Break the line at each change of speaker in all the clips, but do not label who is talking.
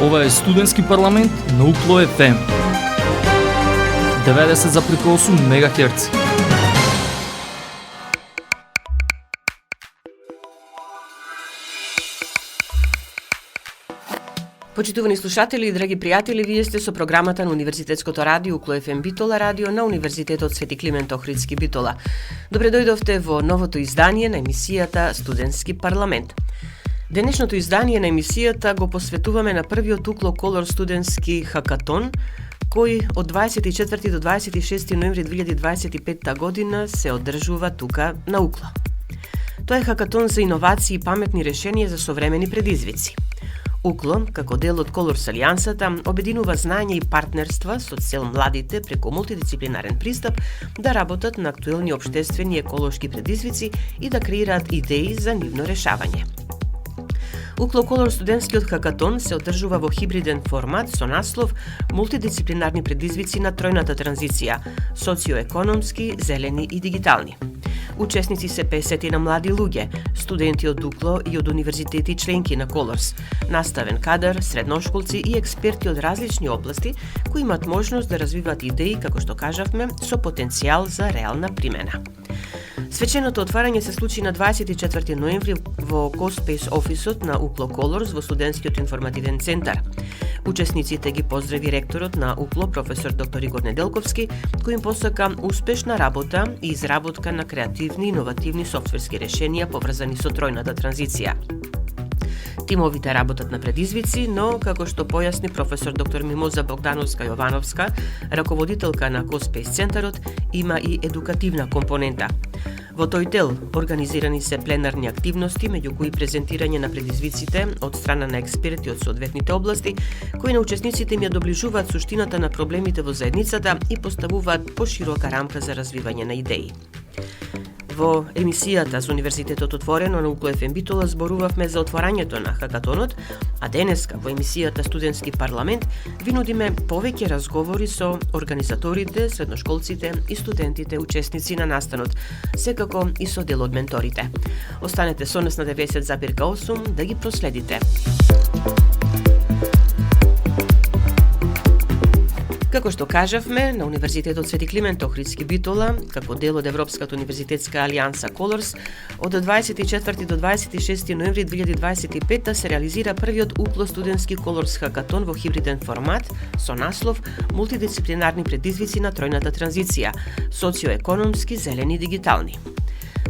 Ова е студентски парламент на UKLO FM 90,8 МГц.
Почитувани слушатели и драги пријатели, вие сте со програмата на Универзитетското радио UKLO FM Битола радио на Универзитетот Свети Климент Охридски Битола. Добре дојдовте во новото издание на емисијата Студентски парламент. Денешното издание на емисијата го посветуваме на првиот UKLO Color студентски хакатон, кој од 24 до 26 ноември 2025 година се одржува тука на UKLO. Тоа е хакатон за иновации и паметни решенија за современи предизвици. UKLO, како дел од Colors Алијансата, обединува знаење и партнерства со цел младите преку мултидисциплинарен пристап да работат на актуелни општествени и еколошки предизвици и да креираат идеи за нивно решавање. UKLO Color студентскиот хакатон се одржува во хибриден формат со наслов Мултидисциплинарни предизвици на тројната транзиција – социоекономски, зелени и дигитални. Учесници се 50 на млади луѓе, студенти од UKLO и од универзитети членки на Colors, наставен кадар, средношколци и експерти од различни области кои имат можност да развиваат идеи, како што кажавме, со потенцијал за реална примена. Свеченото отварање се случи на 24 ноември во CoSpace офисот на UKLO Colors во студентскиот информативен центар. Учесниците ги поздрави ректорот на UKLO, професор доктор Игор Неделковски, кој им посака успешна работа и изработка на креативни и иновативни софтверски решенија поврзани со тројната транзиција. Тимовите работат на предизвици, но, како што појасни професор доктор Мимоза Богдановска-Јовановска, раководителка на CoSpace центарот, има и едукативна компонента. Во тој дел организирани се пленарни активности, меѓу кои презентирање на предизвиците од страна на експерти од соодветните области, кои на учесниците им ја доближуваат суштината на проблемите во заедницата и поставуваат поширока рамка за развивање на идеи. Во емисијата за Универзитетот отворено на UKLO FM Битола зборувавме за отворањето на хакатонот, а денеска во емисијата Студентски парламент ви нудиме повеќе разговори со организаторите, средношколците и студентите учесници на настанот, секако и со дел од менторите. Останете со нас на 90,8 да ги проследите. Како што кажавме, на Универзитетот Свети Климент Охридски Битола, како дел од Европската универзитетска алијанса Colors, од 24 до 26 ноември 2025 се реализира првиот UKLO студентски Colors хакатон во хибриден формат со наслов Мултидисциплинарни предизвици на тројната транзиција – социоекономски, зелени и дигитални.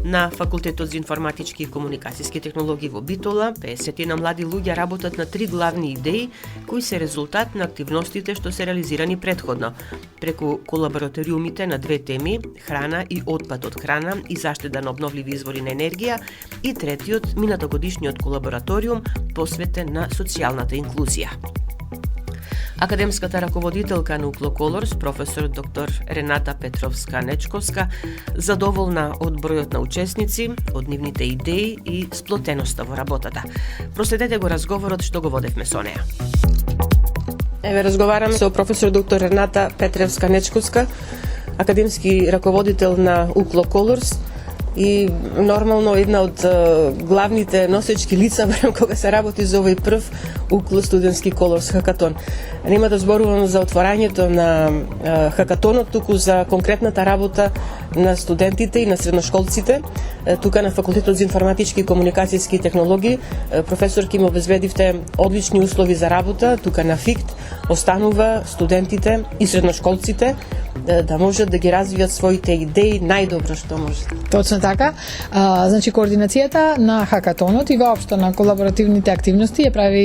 На Факултетот за информатички и комуникацијски технологии во Битола, 50 на млади луѓе работат на 3 главни идеи кои се резултат на активностите што се реализирани претходно, преку колабораториумите на 2 теми – храна и отпад од храна и заштеда на обновливи извори на енергија, и третиот, минатогодишниот колабораториум посветен на социјалната инклузија. Академската раководителка на UKLO Colors, професор доктор Рената Петровска-Нечковска, задоволна од бројот на учесници, од нивните идеи и сплотеноста во работата. Проследете го разговорот што го водевме со неа. Еве разговараме со професор доктор Рената Петровска-Нечковска, академски раководител на UKLO Colors, и нормално една од главните носечки лица барем кога се работи за овој прв UKLO студентски Colors хакатон. Нема да зборувам за отворањето на хакатонот, туку за конкретната работа на студентите и на средношколците. Тука на Факултетот за информатички и комуникацијски технологии професорки им обезбедивте одлични услови за работа. Тука на ФИКТ останува студентите и средношколците да можат да ги развијат своите идеи најдобро што може.
Точно така. Значи координацијата на хакатонот и воопшто на колаборативните активности ја прави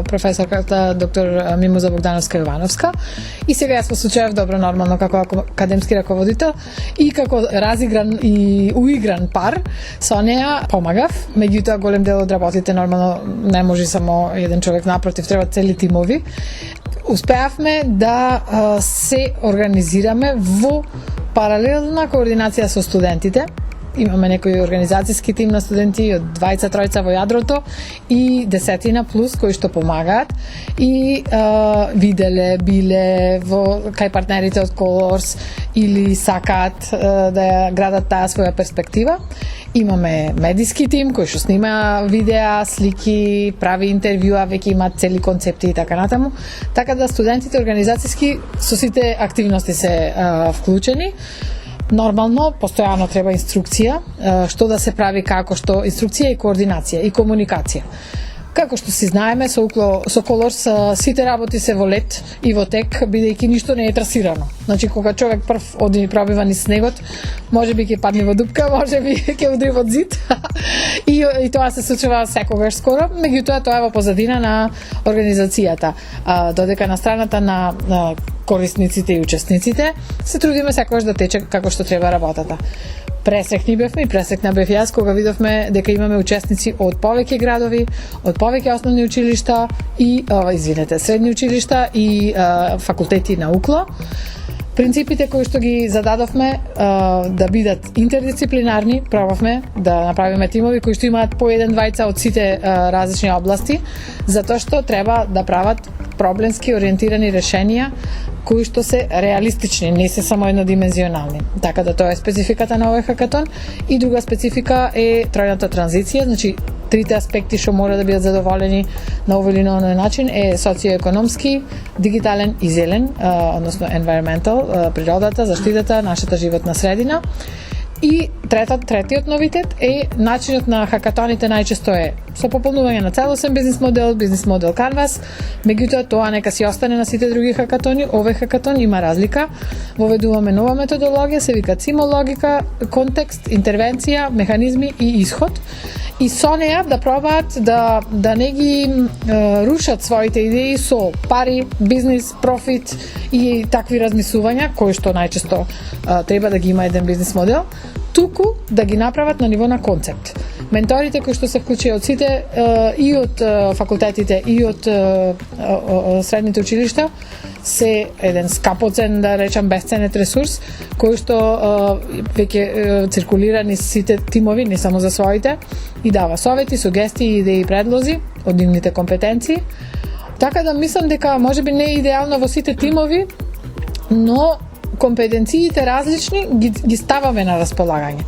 професорката доктор Мимоза Богдановска-Јовановска. И сега јас во случајов добро нормално како академски раководител и како разигран и уигран пар со неа помагав. Меѓутоа голем дел од работите нормално не може само еден човек, напротив треба цели тимови. Успеавме да се организираме во паралелна координација со студентите, имаме некој организацијски тим на студенти од 20-тројца во јадрото и 10 плюс кои што помагаат и виделе, биле во кај партнерите од Colors или сакаат да градат таа своја перспектива. Имаме медиски тим кој што снима видеа, слики, прави интервјуа, веќе имаат цели концепти и така натаму. Така да студентите организацијски со сите активности се вклучени. Нормално, постојано треба инструкција, што да се прави, како, што инструкција и координација и комуникација. Како што си знаеме, со Colors сите работи се во лед и во тек, бидејќи ништо не е трасирано. Значи, кога човек прв оди и пробива низ снегот, може би ќе падне во дупка, може би ќе удри во зид. и тоа се случува секогаш скоро, меѓутоа тоа е во позадина на организацијата. Додека на страната на корисниците и учесниците, се трудиме секогаш да тече како што треба работата. Пресрекни бевме и пресрекна бев јас кога видовме дека имаме учесници од повеќе градови, од повеќе основни училишта и средни училишта и факултети на УКЛО. Принципите кои што ги зададовме да бидат интердисциплинарни, пробавме да направиме тимови кои што имаат по 1-2 од сите различни области, затоа што треба да прават проблемски ориентирани решенија кои што се реалистични, не се само еднодимензионални. Така да тоа е спецификата на овој хакатон. И друга специфика е тројната транзиција, значи трите аспекти што мора да бидат задоволени на овој или на оној начин е социоекономски, дигитален и зелен, односно environmental, природата, заштитата, нашата животна средина. И третиот новитет е начинот на хакатоните најчесто е со пополнување на целосен бизнис модел Canvas, меѓутоа тоа нека си остане на сите други хакатони. Овој хакатон има разлика. Воведуваме нова методологија, се вика цимологика, контекст, интервенција, механизми и исход. И со неја да пробаат да не ги рушат своите идеи со пари, бизнис, профит и такви размислувања, кои што најчесто треба да ги има еден бизнис модел, туку да ги направат на ниво на концепт. Менторите кои што се вклучија од сите и од факултетите и од средните училишта се еден скапоцен, да речам, бесценет ресурс кој што веќе циркулира низ сите тимови, не само за своите, и дава совети, сугестии, идеи и предлози од нивните компетенции. Така да мислам дека можеби не е идеално во сите тимови, но компетенциите различни ги ставаме на располагање.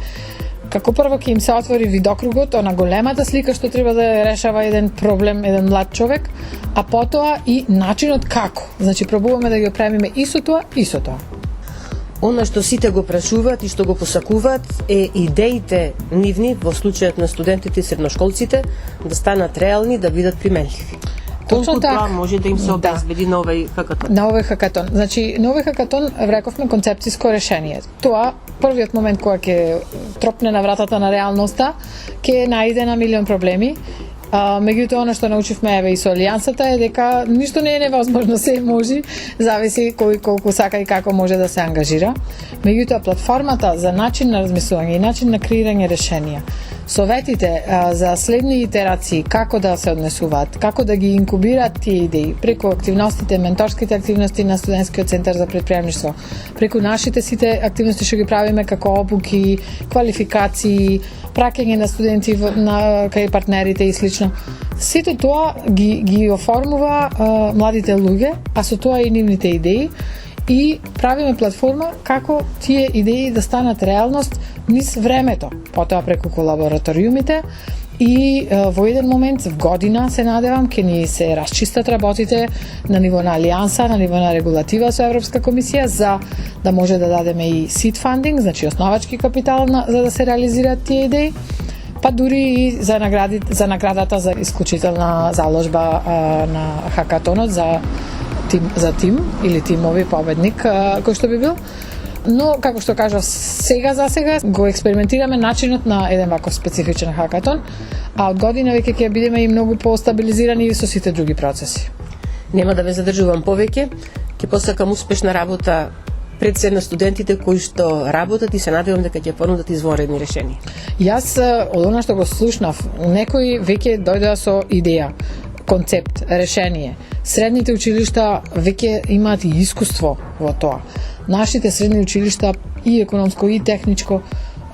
Како прво ќе им се отвори видокругот, она големата слика што треба да решава еден проблем, еден млад човек, а потоа и начинот како. Значи пробуваме да ги опремиме и со тоа, и со тоа.
Она што сите го прашуваат и што го посакуваат е идеите нивни, во случајот на студентите и средношколците, да станат реални, да бидат применливи. Точно така. Тоа може да им се обезбеди на овој хакатон?
На овој хакатон. Значи, на овој хакатон рековме концепциско решение. Тоа, првиот момент кога ќе тропне на вратата на реалноста, ќе најде на милион проблеми. Меѓутоа, она што научивме еве и со алијансата е дека ништо не е невозможно, се може, зависи кој колку сака и како може да се ангажира. Меѓутоа, платформата за начин на размислување и начин на креирање решенија, советите за следни итерации, како да се однесуваат, како да ги инкубираат тие идеи, преку активностите, менторските активности на студентскиот центар за претприемништво, преку нашите сите активности што ги правиме како обуки, квалификации, праќање на студенти кај партнерите и слично. Сето тоа ги оформува младите луѓе, а со тоа и нивните идеи, и правиме платформа како тие идеи да станат реалност низ времето, потоа преку колабораториумите и во еден момент в година се надевам ќе ни се расчистат работите на ниво на алијанса, на ниво на регулатива со Европска комисија за да може да дадеме и seed funding, значи основачки капитал за да се реализираат тие идеи, па дури и за наградата за исклучителна заложба на хакатонот за тим или тимови победник кој што би бил. Но, како што кажав, сега за сега го експериментираме начинот на еден ваков специфичен хакатон, а од година веќе ќе бидеме и многу постабилизирани со сите други процеси.
Нема да ве задржувам повеќе, ќе посакам успешна работа пред се на студентите кои што работат и се надевам дека ќе понудат изворедни решенија.
Јас од она што го слушнав, некои веќе дојдоа со идеја, концепт, решение. Средните училишта веќе имаат и искуство во тоа. Нашите средни училишта и економско и техничко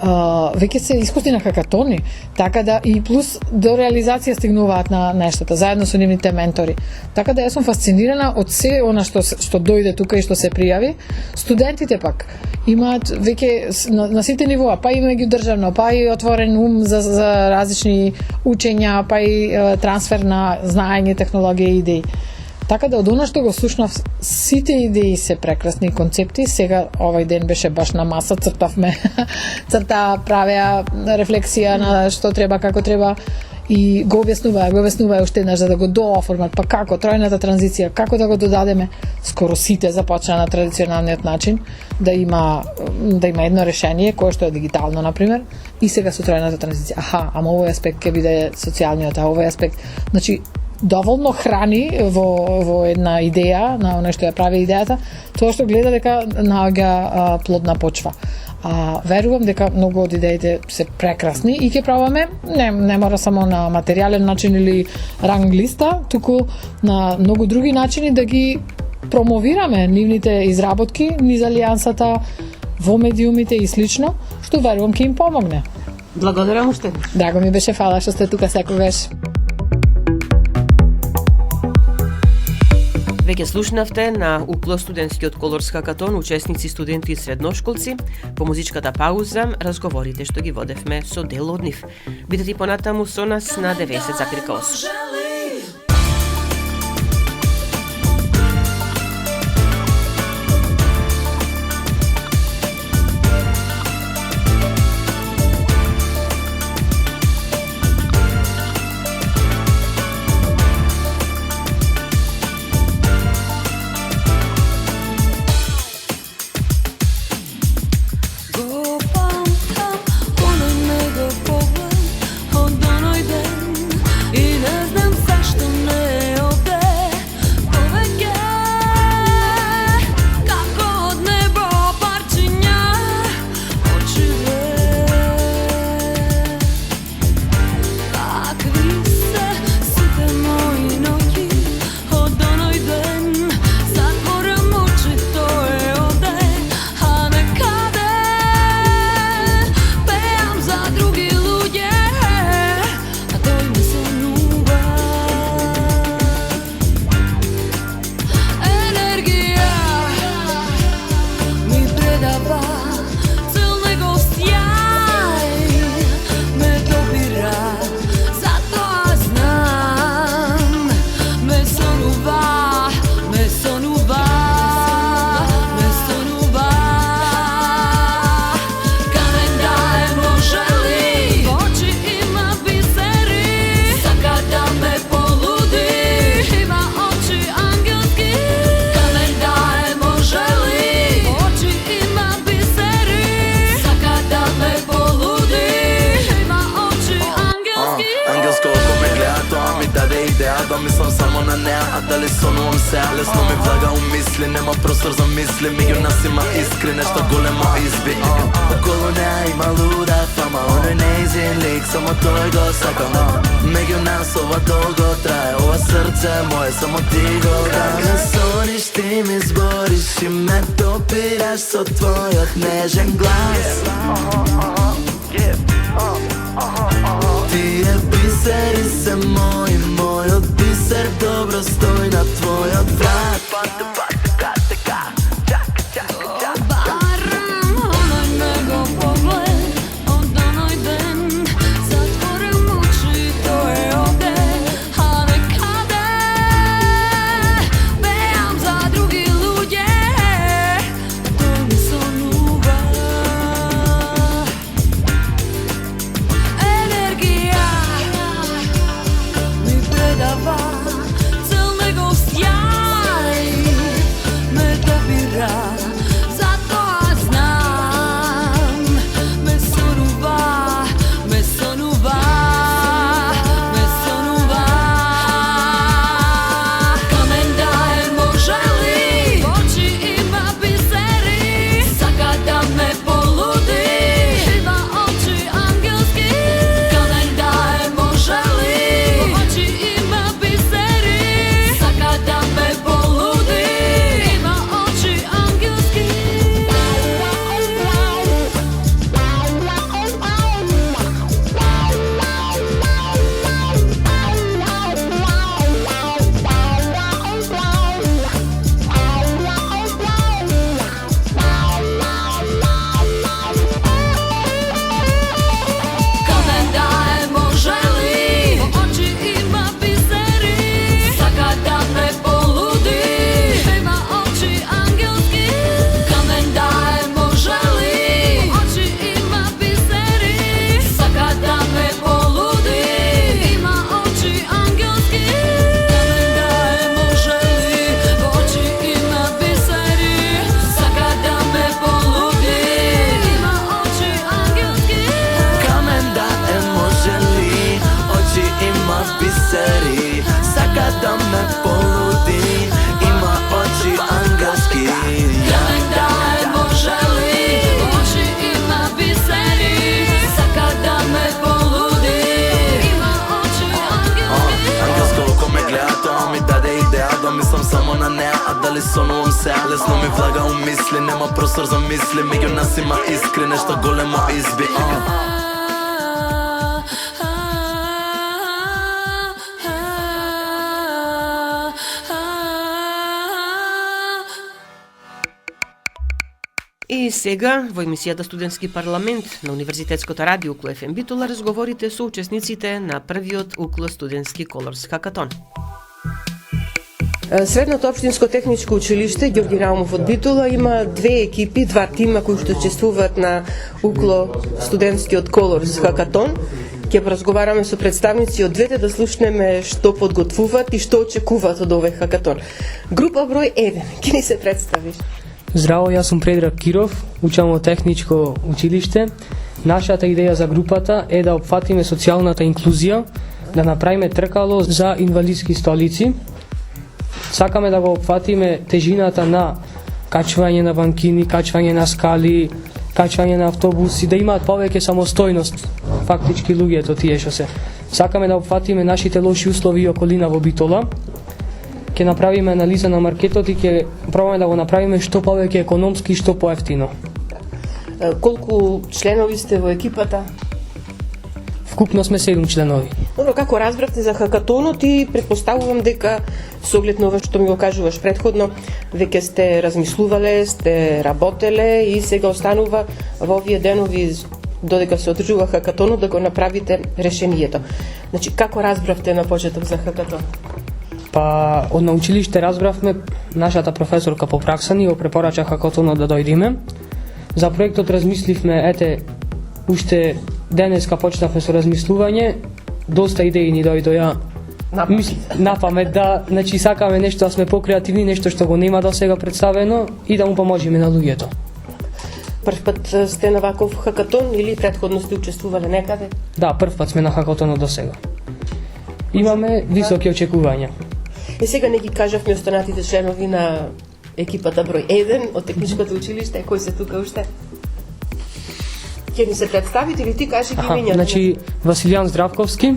веќе се искусни на хакатони, така да и плюс до реализација стигнуваат на нештата заедно со нивните ментори. Така да јас сум фасцинирана од се она што дојде тука и што се пријави. Студентите пак имаат веќе на сите нивоа, па и меѓудржавно, па и отворен ум за различни учења, па и трансфер на знаење, технологија и идеи. Така да од она што го слушнав, сите идеи се прекрасни концепти. Сега овој ден беше баш на маса, правеа рефлексија на што треба, како треба и го објаснуваја уште еднаш за да го дооформат, па како тројната транзиција, како да го додадеме. Скоро сите започна на традиционалниот начин да има едно решение кое што е дигитално на пример и сега со тројната транзиција. Ама овој аспект ќе биде социјалниот, овој аспект, значи доволно храни во една идеја, на оно што ја прави идејата, тоа што гледа дека наоѓа плодна почва. Верувам дека многу од идеите се прекрасни и ќе пробаме, не мора само на материјален начин или ранг листа, туку на многу други начини да ги промовираме нивните изработки низ алијансата во медиумите и слично, што верувам ќе им помогне.
Благодарам уште.
Драго ми беше, фала што сте тука секогаш.
Веќе слушнавте на УКЛО студентскиот колорс хакатон, учесници, студенти и средношколци. По музичката пауза, разговорите што ги водевме со дел од нив. Бидете и понатаму со нас на 90,8.
Дали сонувам се, лесно ми влага у мисли. Нема простор за мисли, меѓу нас има искри, нешто големо изби. Околу неа има луда фама, оној нејзин лик, само тој го сакам. Меѓу нас ова долго трае, ова срце моје, само ти го дам. Ме сониш, ти ми збориш и ме допираш со твојот нежен глас. Тие бисери се мои, мојот бисер добро стои на твојот врат. дали сонувам се, а лесно ми влага у мисли. Нема простор за мисли, меѓу нас има искри, нешто големо изби.
И сега, во емисијата Студентски парламент на Универзитетското радио Укло ФМ Битола разговорите со учесниците на првиот Укло студентски колорс хакатон. Средното општинско техничко училиште Ѓорѓи Раумов од Битола има две екипи, два тима кои што учествуваат на Укло студентскиот колорс хакатон. Ќе разговараме со представници од двете да слушнеме што подготвуваат и што очекуваат од овој хакатон. Група број 1, ќе ни се представиш?
Здраво, јас сум Предраг Киров, учам во техничко училиште. Нашата идеја за групата е да опфатиме социјалната инклузија, да направиме тркало за инвалидски столици. Сакаме да го опфатиме тежината на качвање на банкини, качвање на скали, качвање на автобуси, да имаат повеќе самостојност, фактички луѓето тие што се. Сакаме да опфатиме нашите лоши услови и околина во Битола. Ќе направиме анализа на маркетот и ќе пробаме да го направиме што повеќе економски и што поевтино.
Колку членови сте во екипата?
Вкупно сме 7 членови.
Добро, како разбравте за хакатонот и предпоставувам дека со оглед на ова што ми го кажуваш претходно, веќе сте размислувале, сте работеле и сега останува во овие денови додека се одржува хакатонот да го направите решението. Значи, како разбравте на почеток за хакатон?
Па, од на училиште разбравме, нашата професорка по пракса ни го препорача хакатонот да дојдеме. За проектот размисливме, уште денеска почнавме со размислување, доста идеи ни дојдоа на памет, да, значи сакаме нешто да сме покреативни, нешто што го нема до сега представено и да му поможеме на луѓето.
Прв пат сте на ваков хакатон или претходно сте учествувале некаде?
Да, прв пат сме на хакатонот до сега. Имаме високи очекувања.
И сега не ги кажавме останатите членови на екипата број 1 од техничкото училиште, кои се тука уште? Ќе ни се представите или ти кажи ги имењата?
Значи Василијан Здравковски,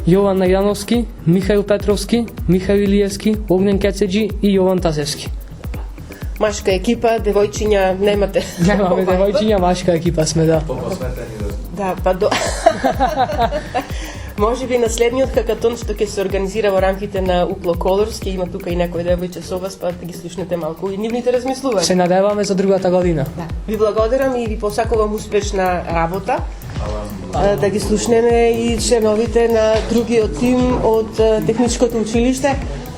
Јован Најдановски, Михаил Петровски, Михаил Илиевски, Огнен Кецеджи и Јован Тазевски.
Машка екипа, девојчиња немате?
Немаме девојчиња, машка екипа сме, да.
Да, па до... Може би на следниот хакатон што ќе се организира во рамките на Укло Колорс, ќе има тука и некој девојче со вас, па да ги слушнете малку и нивните размислувања.
Се надеваме за другата година.
Да. Ви благодарам и ви посакувам успешна работа. Да ги слушнеме и членовите на другиот тим од техничкото училиште.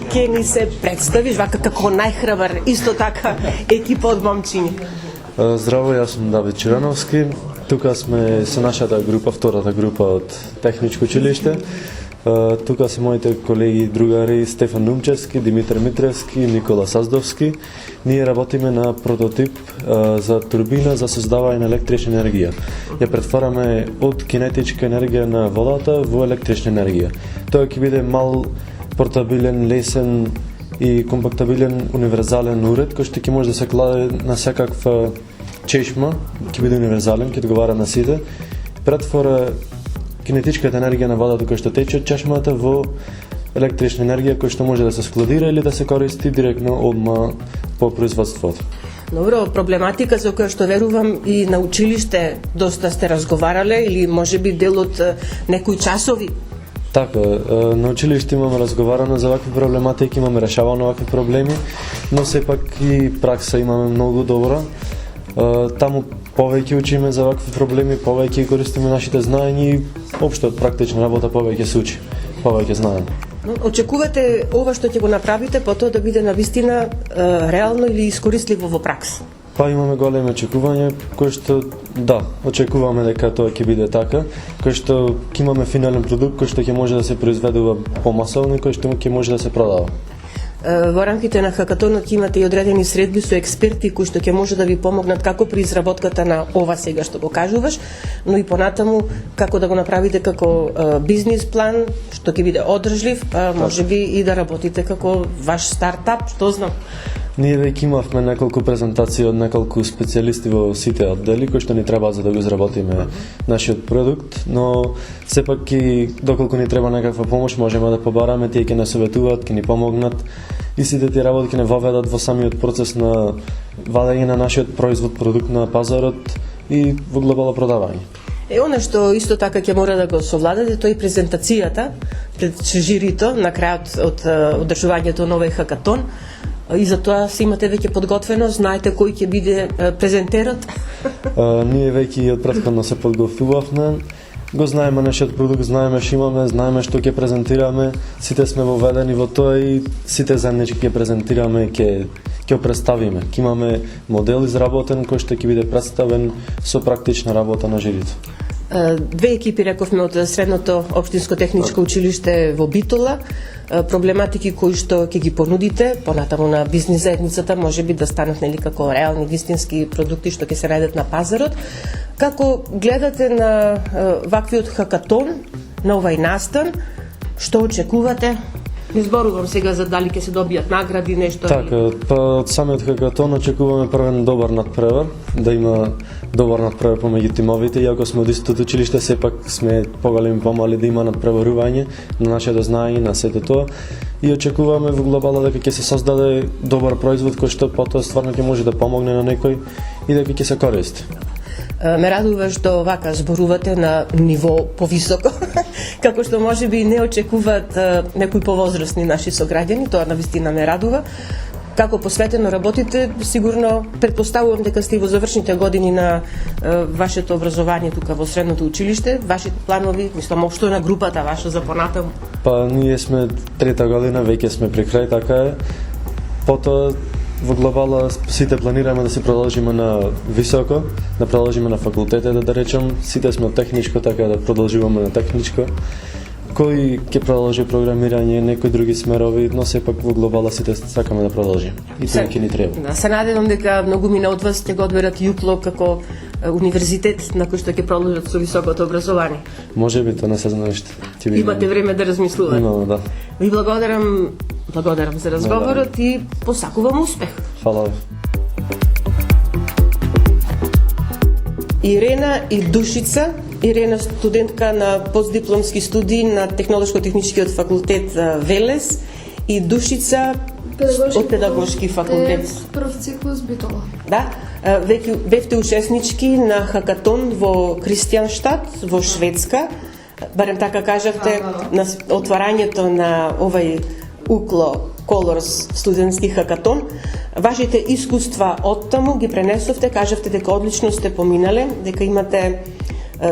Ќе ни се представиш вака како најхрабар, исто така екипа од момчиња.
Здраво, јас сум Давид Чирановски. Тука сме со нашата група, втората група од техничко училиште. Тука се моите колеги и другари Стефан Нумчевски, Димитар Митревски и Никола Саздовски. Ние работиме на прототип за турбина за создавање на електрична енергија. Ја претвараме од кинетичка енергија на водата во електрична енергија. Тоа ќе биде мал, портабилен, лесен и компактабилен универзален уред кој што ќе може да се кладе на секаква чешма, ќе биде универзален, ќе одговара на сите. Претвора кинетичката енергија на водата која што тече од чешмата во електрична енергија која што може да се складира или да се користи директно одма по производството.
Добро, проблематика за која што верувам и на училиште доста сте разговарале или можеби дел од некои часови?
Така, на училиште имаме разговарано за вакви проблематики, имаме решавано вакви проблеми, но сепак и пракса имаме многу добра. Таму повеќе учиме за вакви проблеми, повеќе користиме нашите знаења и општо од практична работа повеќе се учи, повеќе знаеме.
Очекувате ова што ќе го направите потоа да биде навистина реално или искористливо во пракса?
Па имаме големи очекувања, кои што да, очекуваме дека тоа ќе биде така, кои што ќе имаме финален продукт кој што ќе може да се произведува помасовно и кој што ќе може да се продава.
Во рамките на хакатонот имате и одредени средби со експерти кои што ќе може да ви помогнат како при изработката на ова сега што го кажуваш, но и понатаму како да го направите како бизнис план што ќе биде одржлив, можеби и да работите како ваш стартап, што знам.
Ние веќе имавме неколку презентации од неколку специјалисти во сите оддели кои што ни требаат за да го изработиме нашиот продукт, но сепак и доколку ни треба некаква помош можеме да побараме, тие ќе не советуваат, ќе ни помогнат и сите тие работи ќе не воведат во самиот процес на вадење на нашиот производ, продукт на пазарот и во глобално продавање.
Она што исто така ќе мора да го совладате, тој презентацијата пред жирито на крајот од одржувањето на овој хакатон. И за тоа се имате веќе подготвено, знаете кој ќе биде презентерот?
Ние веќе од претходно се подготвувавме. Го знаеме нашиот продукт, знаеме што имаме, знаеме што ќе презентираме, сите сме воведени во тоа и сите заеднички ќе презентираме и ќе го представиме. Ќе имаме модел изработен кој што ќе биде представен со практична работа на жирито.
Две екипи рековме од Средното општинско техничко училиште во Битола, проблематики кои што ќе ги понудите понатаму на бизнис заедницата, можеби да станат нели како реални вистински продукти што ќе се најдат на пазарот. Како гледате на ваквиот хакатон, на овај настан, што очекувате? Не зборувам сега за дали ќе се добијат награди, нешто.
Така, па од самиот хакатон очекуваме првен добар надпревар, да има добар надпревар помеѓу тимовите, иако сме од истото училиште, сепак сме поголеми помали да има надпреварување на нашето знаење, на сето тоа. И очекуваме во глобално дека ќе се создаде добар производ кој што потоа стварно ќе може да помогне на некој и дека ќе се користи.
Ме радува што вака зборувате на ниво повисоко, како што можеби не очекуваат некои повозрасни наши сограѓани, тоа навистина ме радува. Како посветено работите, сигурно претпоставувам дека сте во завршните години на вашето образование тука во средното училиште, вашите планови, мислам општо на групата ваша за понатаму.
Па ние сме трета година, веќе сме при крај, така е. Потоа во глобала сите планираме да се продолжиме на високо, да продолжиме на факултете, да речем, сите сме техничко, така да продолжуваме на техничко. Кој ќе продолжи програмирање, некои други смерови, но сепак во глобала сите сакаме да продолжиме. И тоа ќе ни треба.
Да, се надевам дека многумина од вас ќе го одберат ЮКЛО како универзитет на кој што ќе продолжат со високото образование.
Можеби тоа не се знае што.
Имате време да размислувате.
Имаме, да.
Ви благодарам за разговорот и посакувам успех.
Фала ви.
Ирена и Душица. Ирена студентка на постдипломски студии на Технолошко-техничкиот факултет Велес и Душица од педагошки факултет.
Прв циклус Битола.
Да, веќе бевте учеснички на хакатон во Кристијанштад во Шведска. Барем така кажавте на отварањето на овај UCLO Colors студентски хакатон. Вашите искуства од таму ги пренесовте, кажавте дека одлично сте поминале, дека имате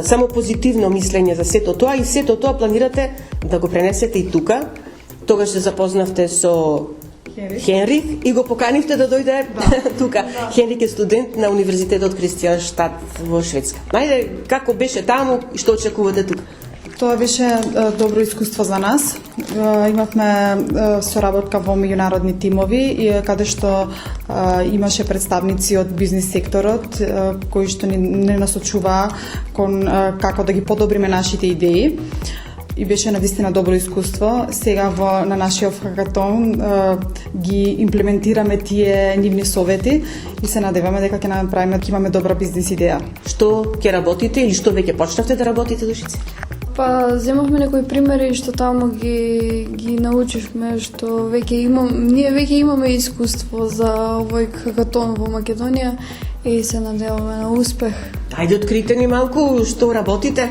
само позитивно мислење за сето тоа и сето тоа планирате да го пренесете и тука. Тогаш се запознавте со Хенрих и го поканивте да дојде тука. Хенрих е студент на Универзитетот Кристијанштад во Шведска. Најде, како беше таму и што очекувате тука?
Тоа беше добро искуство за нас. Имавме соработка во меѓународни тимови и каде што имаше представници од бизнис секторот кои што не насочуваа кон како да ги подобриме нашите идеи. И беше навистина добро искуство. Сега на нашиот хакатон ги имплементираме тие нивни совети и се надеваме дека ќе направиме, ќе имаме добра бизнис идеја.
Што ќе работите или што веќе почнавте да работите, Душица?
Па, земавме некои примери што таму ги научивме, што ние веќе имаме искуство за овој хакатон во Македонија и се надеваме на успех.
Ајде открите ни малку што работите.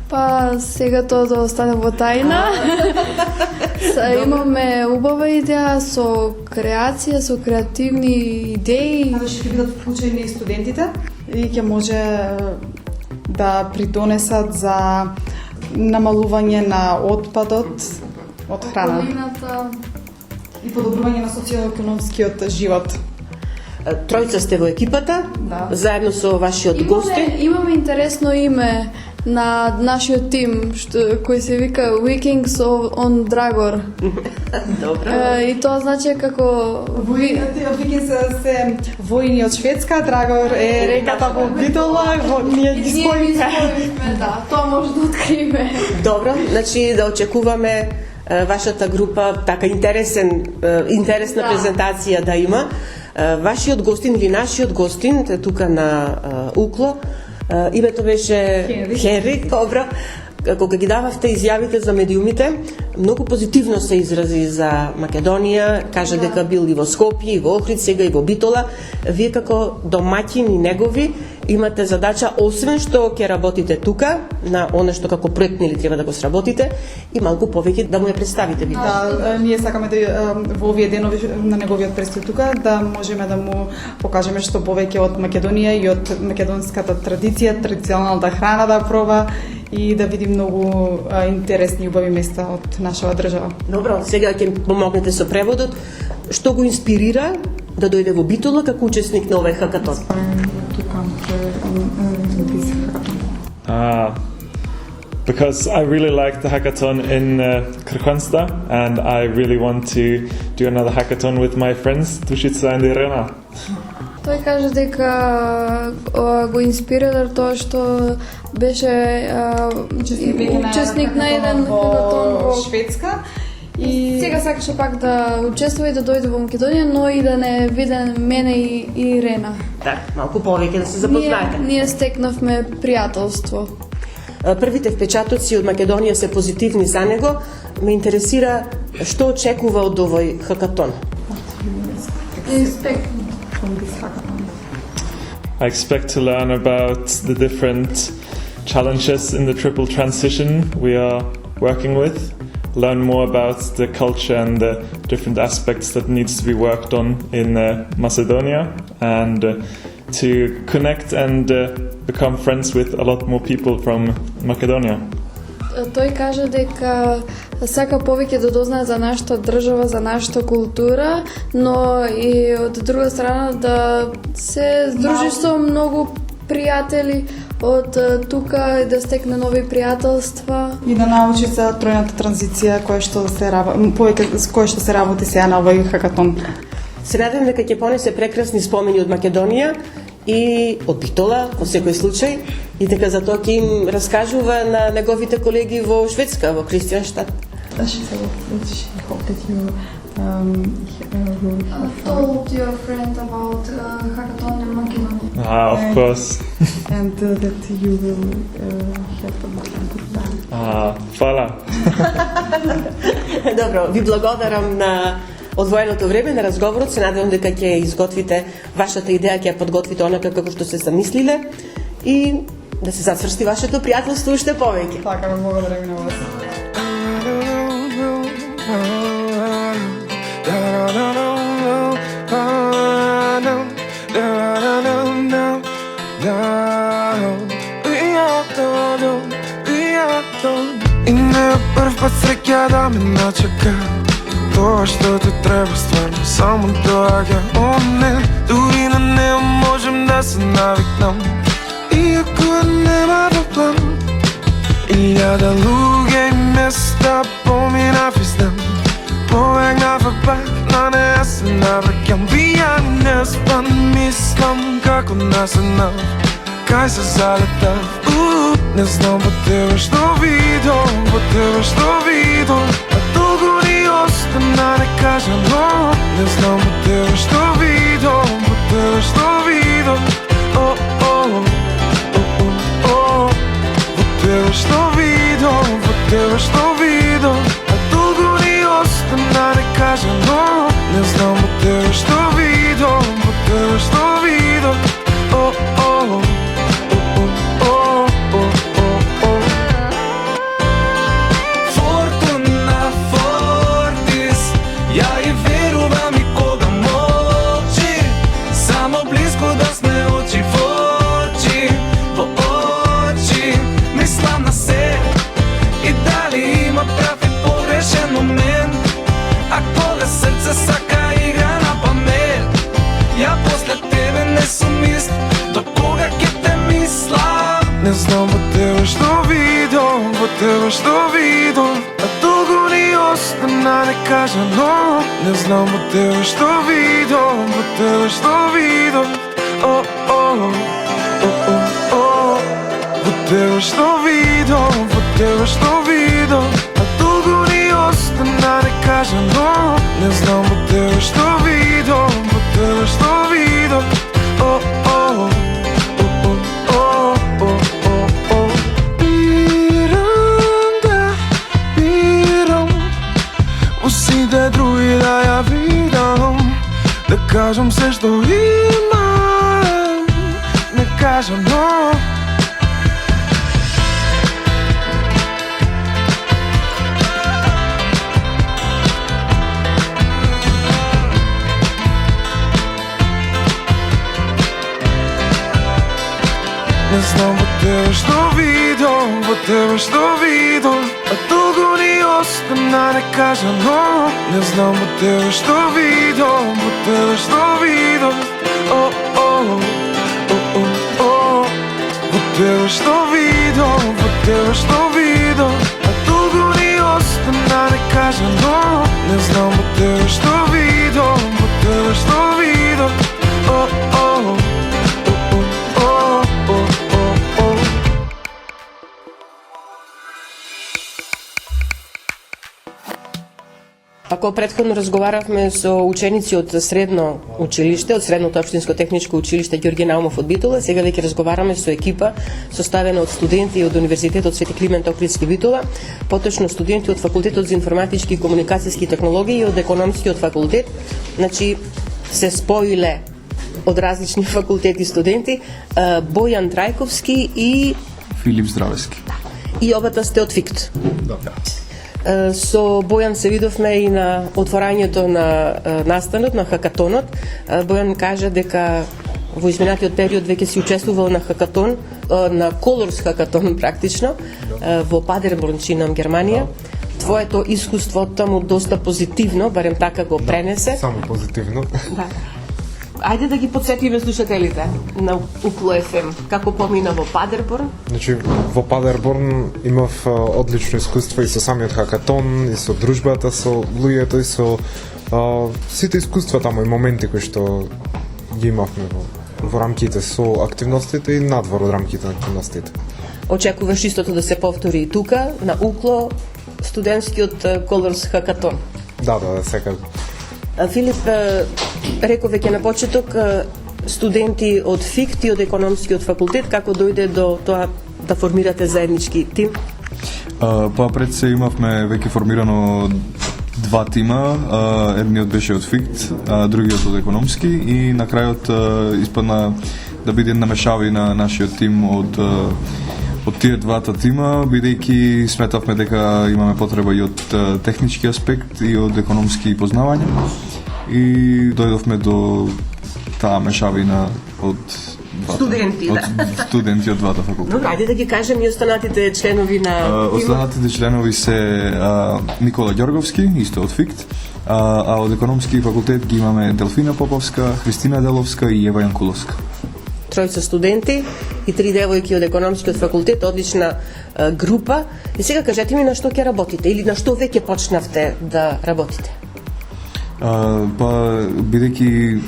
Па, сега тоа да остане во тајна. Имаме убава идеја со креација, со креативни идеи.
Каде ќе бидат вклучени и студентите и ќе може да придонесат за намалување на отпадот од храна и подобрување на социјално-економскиот живот.
Тројца сте во екипата,
да.
Заедно со вашиот гости.
Имаме интересно име на нашиот тим, кој се вика Vikings on Dragor.
Добро.
И тоа значи како
Викинг се војни од Шведска, Драгор е реката во Битола, ние ги спојивме.
Да, тоа може да откриеме.
Добро, значи да очекуваме вашата група така интересна презентација да има. Вашиот гостин или нашиот гостин тука на УКЛО, името беше Хенрик. Добро. Кога ги дававте изјавите за медиумите, многу позитивно се изрази за Македонија, кажа дека бил и во Скопје, и во Охрид, сега и во Битола. Вие како домаќини негови имате задача, освен што ќе работите тука, на оно што како проектни треба да го сработите, и малку повеќе да му ја представите ви.
Да, ние сакаме да во овие денови на неговиот престој тука да можеме да му покажеме што повеќе од Македонија и од македонската традиција, традиционалната храна да проба и да види многу интересни и убави места од нашава држава.
Добро, сега ќе помогнете со преводот. Што го инспирира да дојде во Битола како учесник на овој хакатон?
Because I really like the hackathon in Kristianstad, and I really want to do another hackathon with my friends, Dušica and Irena.
Тој кажа дека го инспирира тоа што беше учесник на еден хакатон
во Шведска и
сега сакаше пак да учествува и да дојде во Македонија, но и да не виде мене и Ирена.
Да, малку повеќе да се запознаете.
Ние стекнавме пријателство.
Првите впечатоци од Македонија се позитивни за него. Ме интересира што очекува од овој хакатон.
I expect to learn about the different challenges in the triple transition we are working with, learn more about the culture and the different aspects that needs to be worked on in Macedonia, and to connect and become friends with a lot more people from Macedonia.
Тој кажа дека сака повеќе да дознае за нашата држава, за нашата култура, но и од друга страна да се здружи со многу пријатели од тука и да стекне нови пријателства
и да научи за тројната транзиција која што се работи сега на овој хакатон.
Се надевам дека ќе понесе прекрасни спомени од Македонија и од Битола, во секој случај, и дека за тоа ќе им раскажува на неговите колеги во Шведска, во Кристијанштад.
Told your friend about hackathon in Macedonia.
Of course.
And that you will have
Fala.
Добро, ви благодарам на одвоеното време на разговорот. Се надевам дека ќе изготвите вашата идеја, ќе ја подготвите онака како што се замислиле и да се зацврсти вашето пријателство уште повеќе.
Така, благодарам на вас.
И не е прв пат среќа да ме начека. Тоа што те треба стварно само доаѓа. О не, дури на неа можем да се навикнам. Иако нема да план. Илјада луѓе и места поминав из ден. Побегнав пак, на неа се навраќам. Бијан не спан, мислам како насенав. Кај се залетав. Не знам по тебе што видам, по тебе што видам. А долго ни остана не кажа, но не знам по тебе што видам, по тебе што видам. О, о, о, о, о, по тебе што видам, по тебе што видам. А долго ни остана не кажа, но не знам по тебе што видам, по тебе што видам. О, о, не знам по тебе што видам, по тебе што видам. А долго ни остана не кажа, но не знам по тебе што видам, по тебе што видам. О, о, о, о, о, по тебе што видам, по тебе што видам. А долго ни остана сите други да ја видам, да кажам се што имам, не кажам но. Не знам во тебе што видов, во тебе што видов, а толку ни остана не кажано. Не знам во тебе што видов, во тебе што видов, во тебе што видов, во тебе што видов, а толку ни остана не кажано. Не знам во тебе што видов, во тебе што видов,
Ако претходно разговаравме со ученици од средно училиште, од средното општинско техничко училиште Ѓорѓе Наумов од Битола, сега веќе разговараме со екипа составена од студенти од Универзитетот Свети Климент Охридски Битола, поточно студенти од Факултетот за информатички и комуникацијски технологии и од Економскиот факултет. Значи се споиле од различни факултети студенти, Бојан Трајковски и
Филип Здравески.
И обата сте од ФИКТ.
Да.
Со Бојан се видовме и на отворањето на настанот, на хакатонот. Бојан кажа дека во изминатиот период веќе си учествувал на хакатон, на Colors хакатон практично, во Падерборн, чинам, Германија. Твоето искуство таму доста позитивно, барем така го пренесе.
Само позитивно.
Да. Ајде да ги подсетиме слушателите на Укло ФМ, како помина во Падерборн.
Значи, во Падерборн имав одлично искуство и со самиот хакатон, и со дружбата со луѓето, и со сите искуства таму и моменти кои што ги имавме во рамките со активностите и надвор од рамките на активностите.
Очекуваш истото да се повтори и тука, на Укло, студентскиот Colors хакатон?
Да, секако.
Филип, реков веќе на почеток, студенти од ФИКТ и од Економскиот факултет, како дојде до тоа да формирате заеднички тим?
Па пред се имавме веќе формирано два тима, едниот беше од ФИКТ, другиот од Економски и на крајот испадна да биде намешави на нашиот тим од тие двата тима, бидејќи сметавме дека имаме потреба и од технички аспект и од економски познавања и дојдовме до таа мешавина од
студенти,
студенти од двата факултета.
Но ајде да ги кажем и останатите членови на
останатите членови се Никола Ѓорговски, исто од ФИКТ, а од Економски факултет ги имаме Делфина Поповска, Христина Деловска и Ева Јанкуловска.
Тројца студенти и три девојки од Економскиот факултет, одлична група. И сега кажете ми на што ќе работите или на што веќе почнавте да работите?
Па бидејќи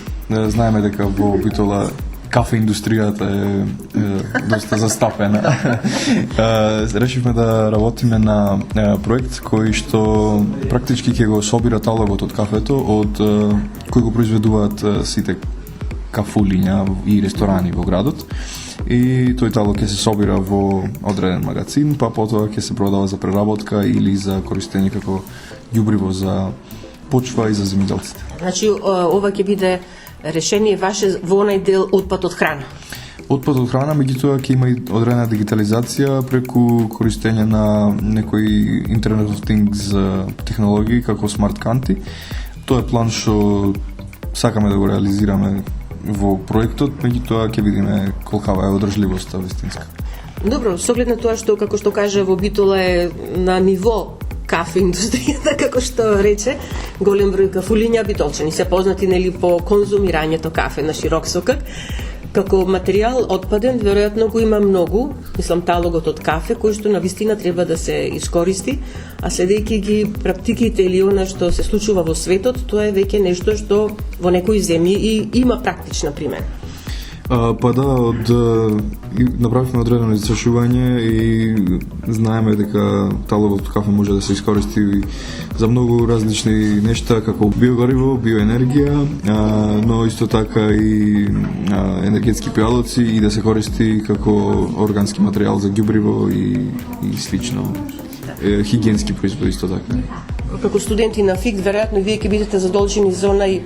знаеме дека во Битола кафе индустријата е доста застапена. Решивме да работиме на проект кој што практички ќе го собира талогот од кафето од кој го произведуваат сите кафулиња и ресторани во градот и тој талог ќе се собира во одреден магазин, па потоа ќе се продава за преработка или за користење како ѓубриво за почва и за земјоделците.
Значи ова ќе биде решение ваше во онај дел отпад од храна?
Отпад од храна, меѓутоа ќе има и одредена дигитализација преку користење на некои Internet of Things технологии како смарт канти. Тоа е план што сакаме да го реализираме во проектот, меѓутоа ќе видиме колкава е одржливоста вистинска.
Добро, со оглед на тоа што, како што кажа, во Битола е на ниво кафе индустријата, како што рече, голем број кафулиња битолчани се познати нели по конзумирањето кафе на широк сокак. Како материјал отпаден, веројатно го има многу, мислам талогот од кафе, кој што навистина треба да се искористи, а следејќи ги практиките или она што се случува во светот, тоа е веќе нешто што во некои земји и има практична примена.
Па да, направивме одредено истражување и знаеме дека талогот од кафе може да се искористи за многу различни нешта, како биогориво, биоенергија, но исто така и енергетски пијалоци и да се користи како органски материјал за ѓубриво и слично. Хигиенски производи исто така.
Како студенти на ФИК, веројатно вие ќе бидете задолжени за онај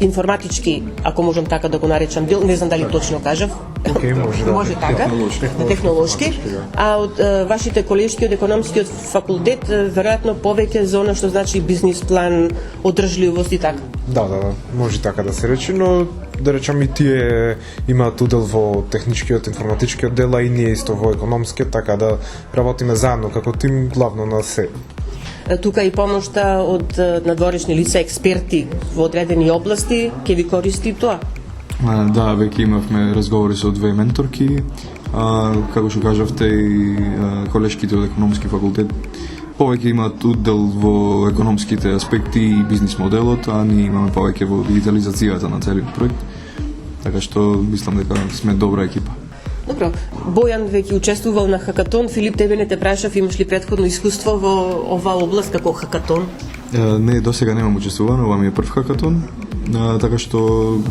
информатички, ако можам така да го наречам дел, не знам дали точно кажав.
Океј, може да.
Може така, технолошки. А од вашите колешки од економскиот факултет, веројатно повеќе за она што значи бизнис план, одржливост и така.
Да, може така да се рече, но да речам и тие имаат удел во техничкиот, информатичкиот дел, а и ние исто во економскиот, така да работиме заедно како тим главно на се.
Тука и помошта од надворешни лица, експерти во одредени области, ќе ви користи тоа?
Да, веќе имавме разговори со две менторки, како што кажавте и колешките од економски факултет повеќе имаат удел во економските аспекти и бизнис моделот, а ние имаме повеќе во дигитализацијата на целиот проект, така што мислам дека сме добра екипа.
Добро, Бојан веќе учествувал на хакатон, Филип, тебе не те прашав, имаш ли претходно искуство во оваа област како хакатон?
Не, досега немам учествувано, ова ми е прв хакатон, така што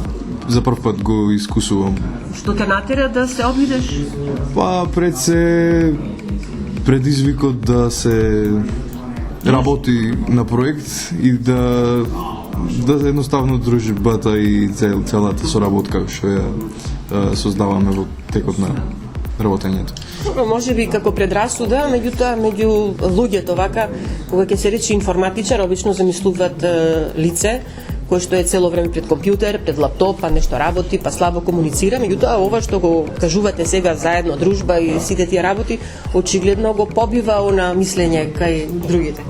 за прв пат го искусувам.
Што те натера да се обидеш?
Па пред се предизвикот да се работи на проект и да едноставно дружбата и целата соработка што ја создаваме во текот на работењето.
Може би како предрасуда, меѓутоа меѓу луѓето вака, кога ќе се рече информатичар, обично замислуваат лице кој што е цело време пред компјутер, пред лаптоп, па нешто работи, па слабо комуницира, меѓутоа ова што го кажувате сега заедно, дружба и сите тие работи, очигледно го побива она мислење кај другите.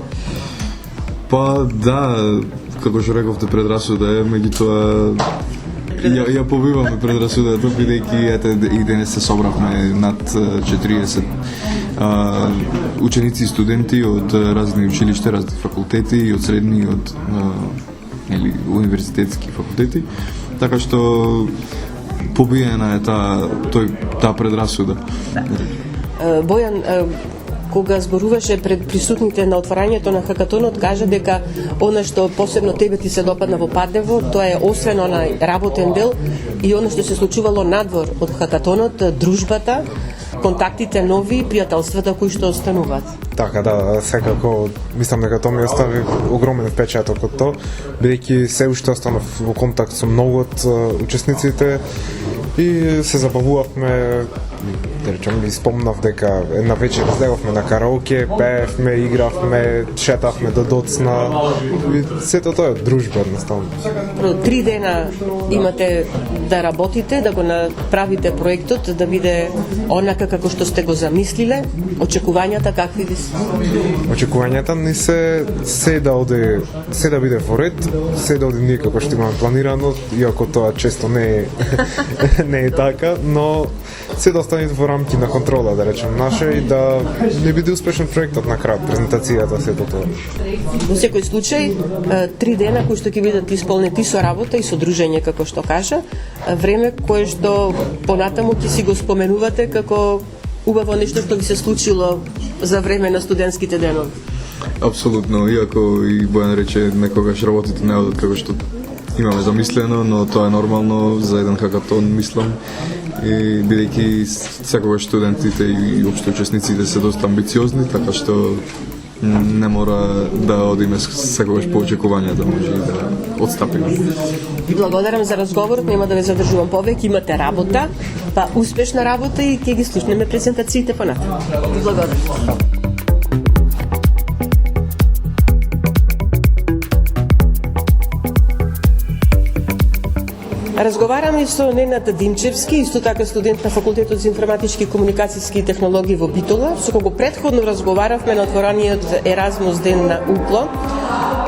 Па да, како што рековте, предрасуда е, меѓутоа ја побиваме предрасудата, бидејќи и денес се собравме над 40 ученици и студенти од разни училишта, разни факултети, и од средни, и од или универзитетски факултети, така што побиена е таа предрасуда.
Бојан, кога зборуваше пред присутните на отворањето на хакатонот, кажа дека она што посебно тебе ти се допадна во Падево, тоа е освен онај работен дел и она што се случувало надвор од хакатонот, дружбата, контактите нови, пријателствата кои што остануваат.
Така, да, секако, мислам дека тоа ми остави огромен впечаток од тоа, бидејќи се уште останав во контакт со многу од учесниците и се забавувавме, да речем, и спомнав дека една вечер излеговме на караоке, пеевме, игравме, шетавме до доцна, и сето тоа е дружба, едноставно.
3 дена имате да работите, да го направите проектот, да биде онака како што сте го замислиле, очекувањата какви ви се?
Очекувањата ни се да биде во ред, се да оди ние како што имаме планирано, иако тоа често не е така, но се да остане во рамки на контрола, да речем, наша и да не биде успешен проектот на крај, презентацијата, сето тоа.
Во секој случај, 3 дена кои што ќе бидат исполнети со работа и со дружење, како што кажа, време кое што понатаму ќе си го споменувате како убаво нешто што ви се случило за време на студентските денови.
Апсолутно, иако и Бојан рече некогаш работите не одат како што имаме замислено, но тоа е нормално за еден хакатон, мислам. И бидејќи секогаш студентите и општо учесниците се доста амбициозни, така што не мора да одиме секогаш по очекувањата, може и да отстапиме.
Ви благодарам за разговорот, нема да ве задржувам повеќе, имате работа, па успешна работа и ќе ги слушнеме презентациите понатаму. Ви благодарам. Разговараме со Ненад Димчевски, исто така студент на факултетот за информатички и комуникацијски технологии во Битола, со кого претходно разговаравме на отвораниот Еразмус ден на УКЛО.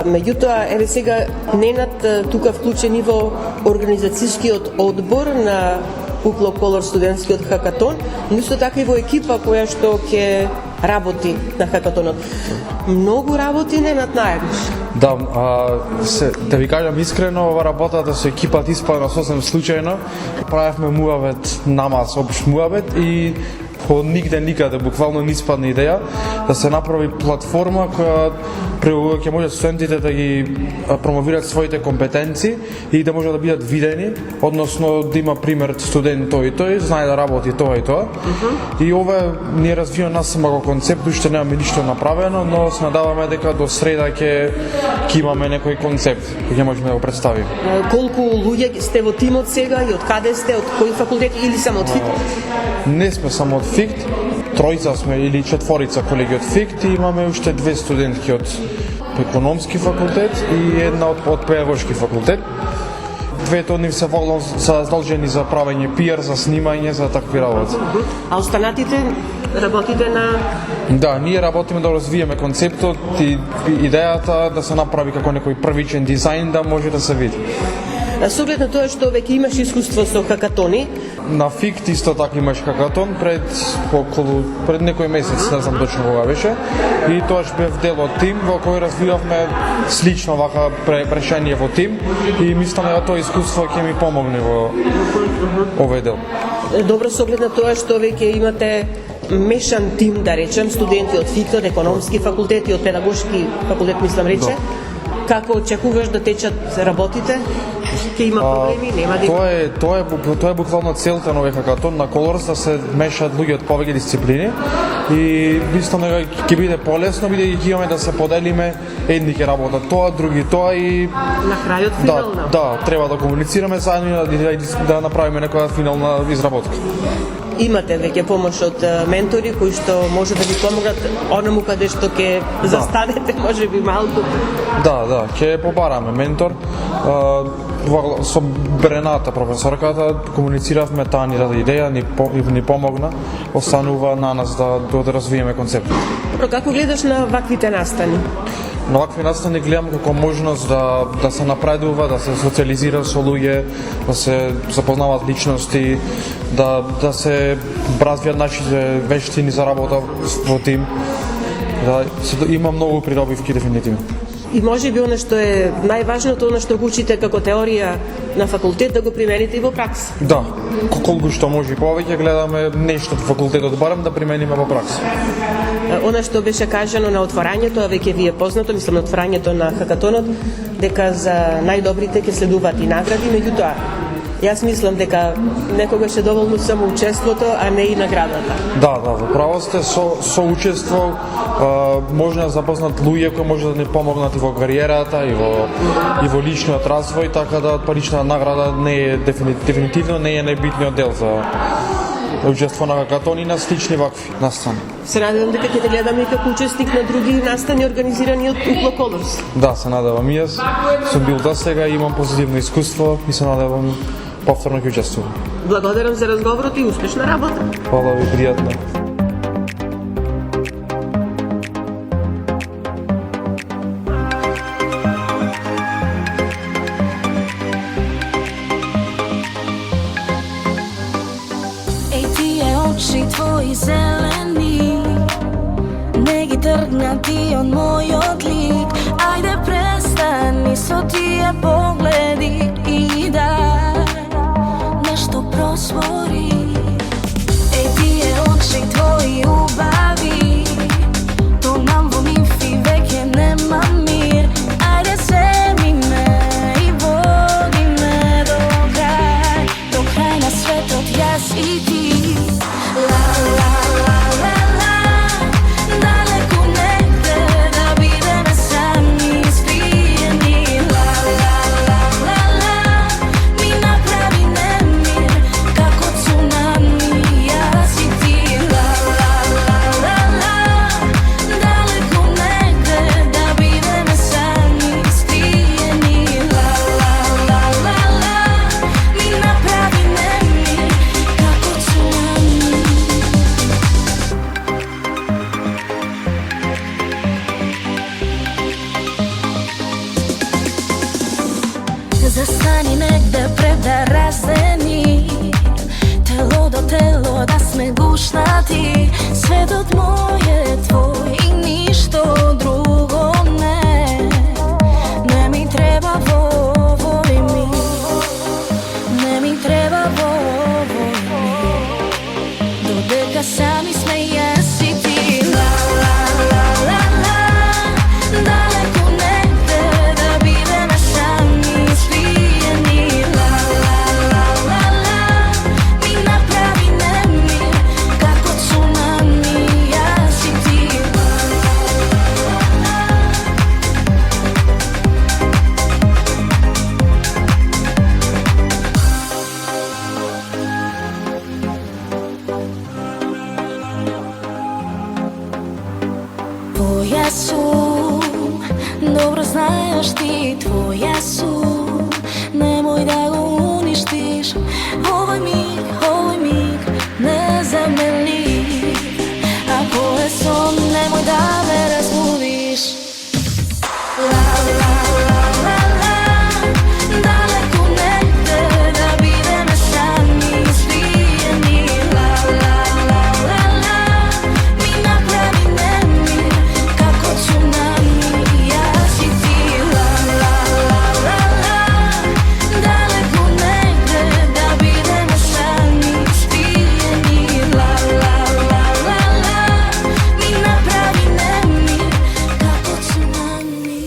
Меѓутоа, еве сега Ненад тука вклучен и во организацијскиот одбор на УКЛО Колор студентскиот хакатон, но исто така и во екипа која што ќе работи на хакатонот. Многу работи Ненад наеднаш.
Да, да ви кажам искрено, ова работата со екипата испадна сосем случајно. Правевме муавет, намаз, обш муавет и од нигде никаде, буквално не испадна идеја да се направи платформа која ќе може студентите да ги промовираат своите компетенции и да може да бидат видени, односно да има пример студент тој и тој, знае да работи тоа и тоа. И ова ние развиваме нас самого концепт, уште немаме ништо направено, но се надаваме дека до среда ќе имаме некој концепт кој ќе можеме да го представиме.
Колку луѓе сте во тимот сега и од каде сте, од кои факултети или само од ФИКТ?
Не сме само од ФИКТ, тројца сме или четворица колеги од ФИКТ и имаме уште две студентки од економски факултет и една од педагошки факултет. Двете од нив се задолжени за правење пиар, за снимање, за такви работи.
А останатите работите на...
Да, ние работиме да развиеме концептот и идејата да се направи како некој првичен дизајн да може да се види.
Со оглед на тоа што веќе имаш искуство со хакатони,
на ФИКТ исто така имаш хакатон пред некој месец, не знам точно кога беше, и тоаш бев дел од тим во кој развивавме слично вака прашање во тим и мислам дека тоа искуство ќе ми помогне во овој дел.
Добро, со оглед на тоа што веќе имате мешан тим, да речем, студенти од ФИКТ, од економски факултет и од педагошки факултет, мислам рече, како очекуваш да течат работите? Ќе има проблеми, нема дека...
Тоа е буквално целта на овој хакатон на Colors, да се мешаат луѓе од повеќе дисциплини и мислам дека ќе биде полесно, бидејќи ќе имаме да се поделиме, едни ќе работат тоа, други тоа и...
На крајот финална.
Да, треба да комуницираме заедно и да направиме некоја финална изработка.
Имате веќе помош од ментори кои што може да ви помогнат онаму каде што ќе застанете, може би малку.
Да, ќе побараме ментор. Со Брената, професорката, комунициравме таа ни даде идеја, ни помогна, останува на нас да развиеме концепт.
Како гледаш на ваквите настани?
На вакви настани гледам како можност да се напредува, да се социализира со луѓе, да се запознаваат личности, да се развијат нашите вештини за работа во тим. Има многу придобивки дефинитивно.
И може би оно што е најважното, оно што го учите како теорија на факултет, да го примените и во пракса.
Да, колку што може и повеќе гледаме нешто од факултетот барем да примениме во пракса.
Оно што беше кажано на отворањето, а веќе ви е познато, мислам на отворањето на хакатонот, дека за најдобрите ќе следуваат и награди, меѓутоа јас мислам дека некогаш е доволно само учеството, а не и наградата.
Да, во право сте, со учество може да запознат луѓе кои може да ни помогнат и во кариерата, и во личниот развој, така да парична награда не е дефинитивно не е најбитниот дел за учество на хакатони на слични вакви настани.
Се надевам дека ќе те гледаме и како учесник на други настани организирани од UCLO Colors.
Да, се надевам и јас. Сум бил досега, имам позитивно искуство и се надевам повторно ќе учествувам.
Благодарам за разговорот и успешна работа.
Хвала ви, пријатно.
Твои зелени, не ги тргна ти од мојот лик. Ајде престани со тие погледи и дај нешто просвори. Тие очи твои убави, тонам во мифи, веќе нема мир. Ајде земи ме и води ме до крај на светот, јас и ти. Застани негде пред да раздени тело до тело, да сме гушнати. Светот мој е твој и ништо друго не ми треба во овој мир, не ми треба во овој мир, додека сам знаеш ти, твоја сум, немој да го уништиш. Овој миг незаменлив. Ако е сон, немој да ме разбудиш. Ла ла ла ла ла, далеко негде да бидеме сами свиени. Ла ла ла ла ла, ми направи немир како цунами, јас и ти. Ла ла ла ла ла, далеко негде да бидеме сами свиени. Ла ла ла ла ла, ми направи немир како цунами.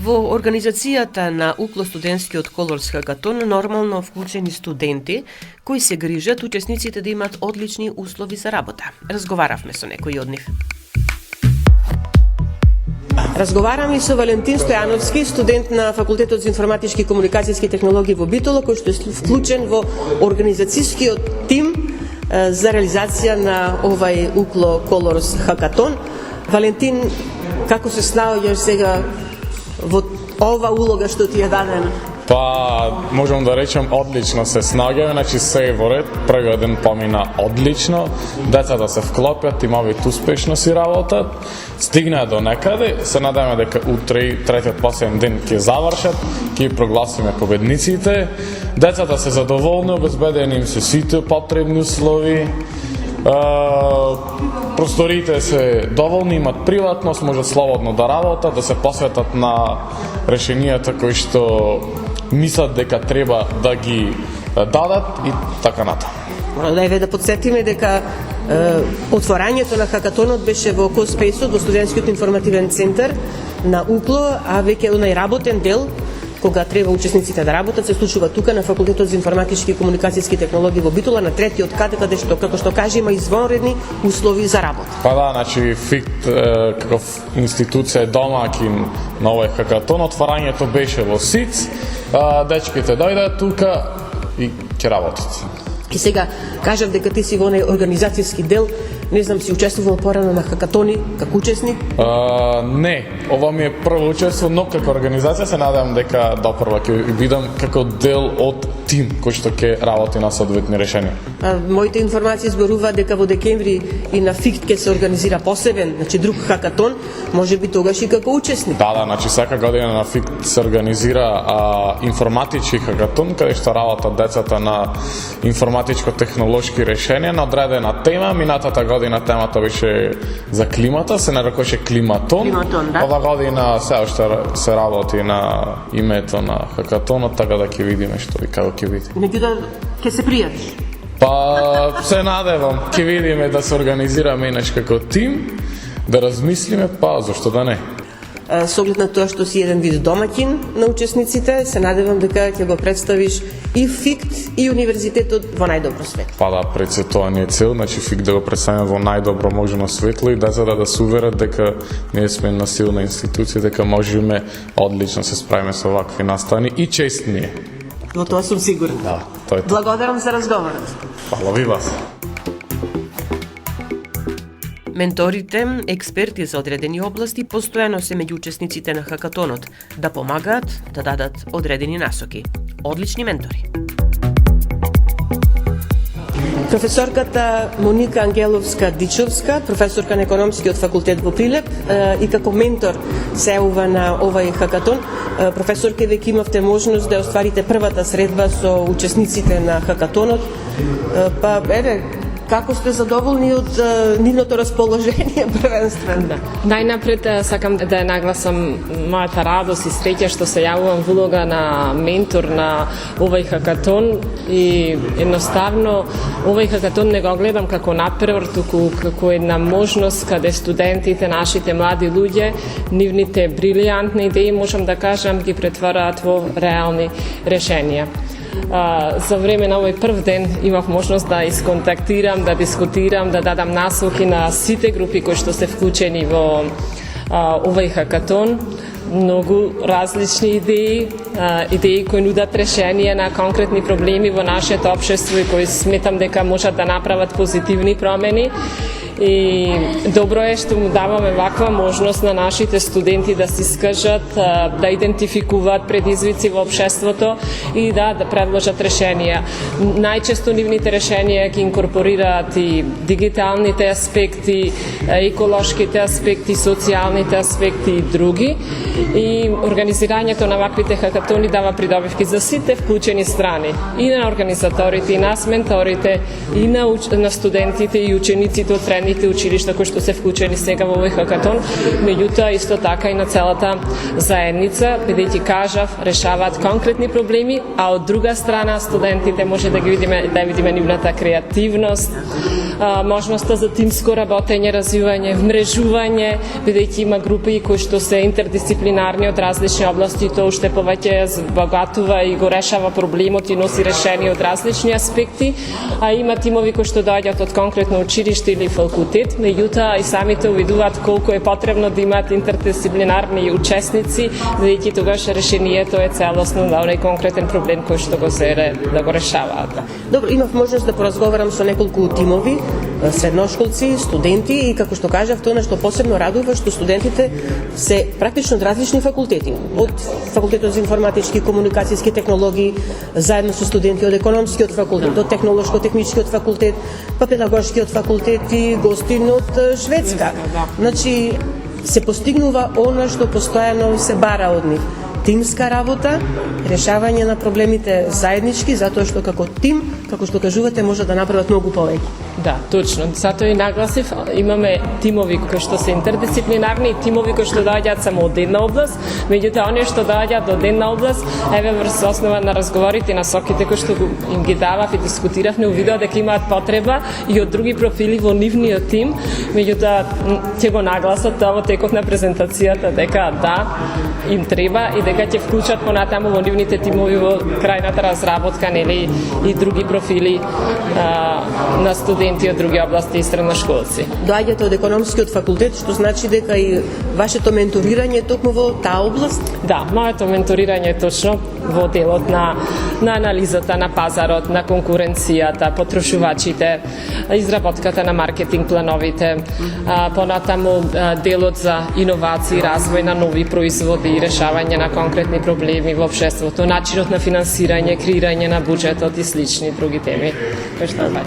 Во организацијата на Укло студентскиот колорс хакатон нормално вклучени студенти кои се грижат учесниците да имат одлични услови за работа. Разговаравме со некои од нив. Разговараме со Валентин Стојановски, студент на Факултетот за информатички и комуникацијски технологии во Битола, кој што е вклучен во организацијскиот тим за реализација на овај Укло колорс хакатон. Валентин, како се снаоѓаш сега во ова улога што ти е дадена?
Па, можам да речем одлично се снаѓаме, значи се е во ред, првиот ден помина одлично, децата се вклопјат, тимовите успешно си работат, стигнаа до некаде, се надеваме дека утре, третиот последен ден ќе завршат, ќе прогласиме победниците, децата се задоволни, обезбедени им се сите потребни услови, просториите се доволни, имат приватност, можат слободно да работат, да се посветат на решенијата кои што мислат дека треба да ги дадат и така натаму.
Најве да подсетиме дека отворањето на хакатонот беше во Коспейсот, во студентскиот информативен центар на Укло, а веќе најработен дел кога треба учесниците да работат, се случува тука на Факултетот за информатички и комуникацијски технологии во Битола, на третиот каде што, како што каже, има извонредни услови за работа.
Па да, значи ФИКТ како институција е домаќин на овој хакатон, отварањето беше во СИЦ, дечките дојдат тука и ќе работат.
И сега кажав дека ти си во оној организацијски дел, не знам, си учествувал порано на хакатони како учесник?
Не, ова ми е прво учество, но како организација се надевам дека допрва ќе бидам како дел од тим кој што ќе работи на соодветни решенија.
Моите информации зборуваат дека во декември и на ФИКТ ќе се организира посебен, значи друг хакатон, можеби тогаш и како учесник.
Да, значи секака година на ФИКТ се организира информатички хакатон, каде што работат децата на информатичко-технолошки решенија на одредена тема. Минатата година темата беше за климата, се нарекуваше климатон.
Да.
Ова година се уште се работи на името на хакатонот, така да ќе видиме што и како ќе биде.
Меѓутоа ќе се пријавиш?
Па се надевам, ќе видиме да се организираме инаш како тим, да размислиме, па зашто да не.
Со оглед на тоа што си еден вид домаќин на учесниците, се надевам дека ќе го представиш и ФИКТ и универзитетот во најдобро свет.
Па да, пред се тоа ни е цел, значи ФИКТ да го представиме во најдобро можено светло и децата да се уверат дека ние сме една силна институција, дека можеме одлично се справиме со вакви настани и чест ни е.
Во тоа сум сигурен.
Да, тоа е.
Благодарам за разговорот.
Фала ви вас.
Менторите, експерти за одредени области, постојано се меѓу учесниците на хакатонот, да помагаат, да дадат одредени насоки. Одлични ментори. Професорката Моника Ангеловска-Дичовска, професорка на економскиот факултет во Прилеп и како ментор се јавува на овај хакатон. Професорке, веќе имавте можност да остварите првата средба со учесниците на хакатонот. Па, еве, како сте задоволни од нивното расположение првенствено?
Да. Најнапред сакам да нагласам мојата радост и среќа што се јавувам во улога на ментор на овај хакатон и едноставно овај хакатон не го гледам како напревар, туку како една можност каде студентите, нашите млади луѓе, нивните брилијантни идеи, можам да кажам, ги претвараат во реални решенија. За време на овој прв ден имав можност да исконтактирам, да дискутирам, да дадам насоки на сите групи кои што се вклучени во овој хакатон. Многу различни идеи, идеи кои нудат решенија на конкретни проблеми во нашето општество и кои сметам дека можат да направат позитивни промени. И добро е што му даваме ваква можност на нашите студенти да се искажат, да идентификуваат предизвици во општеството и да предложат решенија. Најчесто нивните решенија ги инкорпорираат и дигиталните аспекти, еколошките аспекти, социјалните аспекти и други. И организирањето на ваквите хакатони дава придобивки за сите вклучени страни, и на организаторите, и нас менторите, и на студентите и учениците од средните училишта кои што се вклучени сега во овој хакатон, меѓутоа исто така и на целата заедница, бидејќи кажав, решаваат конкретни проблеми, а од друга страна студентите може да видиме нивната креативност, можноста за тимско работење, развивање, вмрежување, бидејќи има групи кои што се интердисциплинарни од различни области, тоа уште повеќе збогатува и го решава проблемот и носи решение од различни аспекти, а има тимови кои што доаѓаат од конкретно училиште или факултет, меѓутоа и самите увидуваат колку е потребно да имаат интердисциплинарни учесници, бидејќи тогаш решението е целосно на оној конкретен проблем кој што го зере да го решаваат.
Добро, имав можност да поразговарам со неколку тимови, средношколци, студенти и како што кажав, тоа што посебно радува што студентите се практично од различни факултети, од факултетот за информатички и комуникацијски технологии, заедно со студенти од економскиот факултет, од технолошко-техничкиот факултет, па педагошкиот факултет и гостин од Шведска. Значи, се постигнува она што постојано се бара од нив. Тимска работа, решавање на проблемите заеднички, затоа што како тим, како што кажувате, може да направат многу повеќе.
Да, точно. Затоа и нагласив, имаме тимови кои што се интердисциплинарни и тимови кои што доаѓаат само од една област, меѓутоа оние што доаѓаат од една област, еве врз основа на разговорите и насоките кои што им ги давав и дискутиравме, увидоа дека имаат потреба и од други профили во нивниот тим, меѓутоа ќе го нагласат тоа во текот на презентацијата дека да, им треба и дека ќе вклучат понатаму во нивните тимови во крајната разработка, нели, и други профили на студенти од други области и средношколци.
Доаѓате од економскиот факултет, што значи дека и вашето менторирање е токму во таа област?
Да, моето менторирање е точно во делот на анализата на пазарот, на конкуренцијата, потрошувачите, изработката на маркетинг плановите, понатаму делот за иновации, развој на нови производи и решавање на конкретни проблеми во општеството, начинот на финансирање, креирање на буџетот и слични други теми.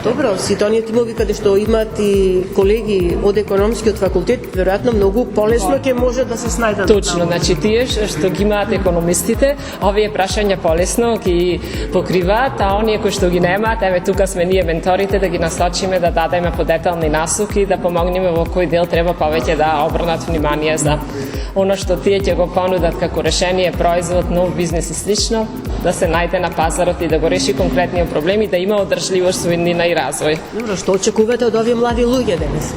Добро, сите оние тимови каде што имаат и колеги од економскиот факултет, веројатно многу полесно ќе може да се снајдат.
Точно, значи тие што ги имаат економистите, овие прашања полесно ги покриваат, а оние кои што ги немаат, еве тука сме ние менторите да ги насочиме, да дадеме подетални насоки, да помогнеме во кој дел треба повеќе да обрнат внимание за оно што тие ќе го понудат како решение, производ, нов бизнес и слично, да се најде на пазарот и да го реши конкретниот проблем и да има одржливост со иднина и развој.
Добро, што очекувате од овие млади луѓе денес?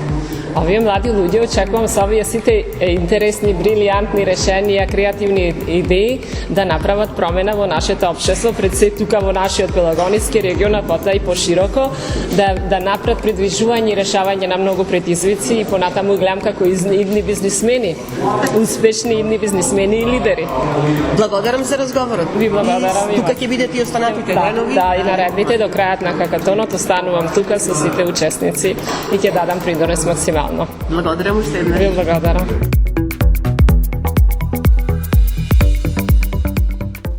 Овие млади луѓе очекувам со овие сите интересни, брилијантни решенија, креативни идеи да направат промена во нашето општество, пред се тука во нашиот Пелагониски регион, а потоа и пошироко, да направат придвижување и решавање на многу предизвици и понатаму гледам како идни бизнисмени, успешни идни бизнисмени и лидери.
Благодарам за разговорот.
Ви благодарам.
Тука ќе бидете и останатите денови?
Да, и наредните до крајот на хакатонот останувам тука со сите учесници и ќе дадам придонес максимално.
Благодарам уште еднаш.
Ви благодарам.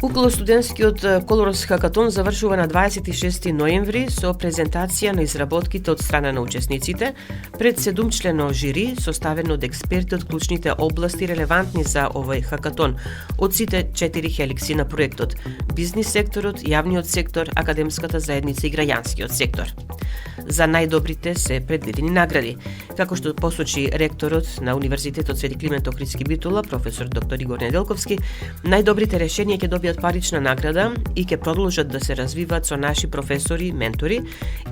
Околостудентскиот Colors Hackathon завршува на 26 ноември со презентација на изработките од страна на учесниците пред 7-члено жири составено од експерти од клучните области релевантни за овој хакатон од сите 4 хеликси на проектот: бизнис секторот, јавниот сектор, академската заедница и граѓанскиот сектор. За најдобрите се предвидени награди. Како што посочи ректорот на Универзитетот Свети Климент Охридски Битола, професор доктор Игор Неделковски, најдобрите решенија ќе добијат парична награда и ќе продолжат да се развиваат со наши професори, ментори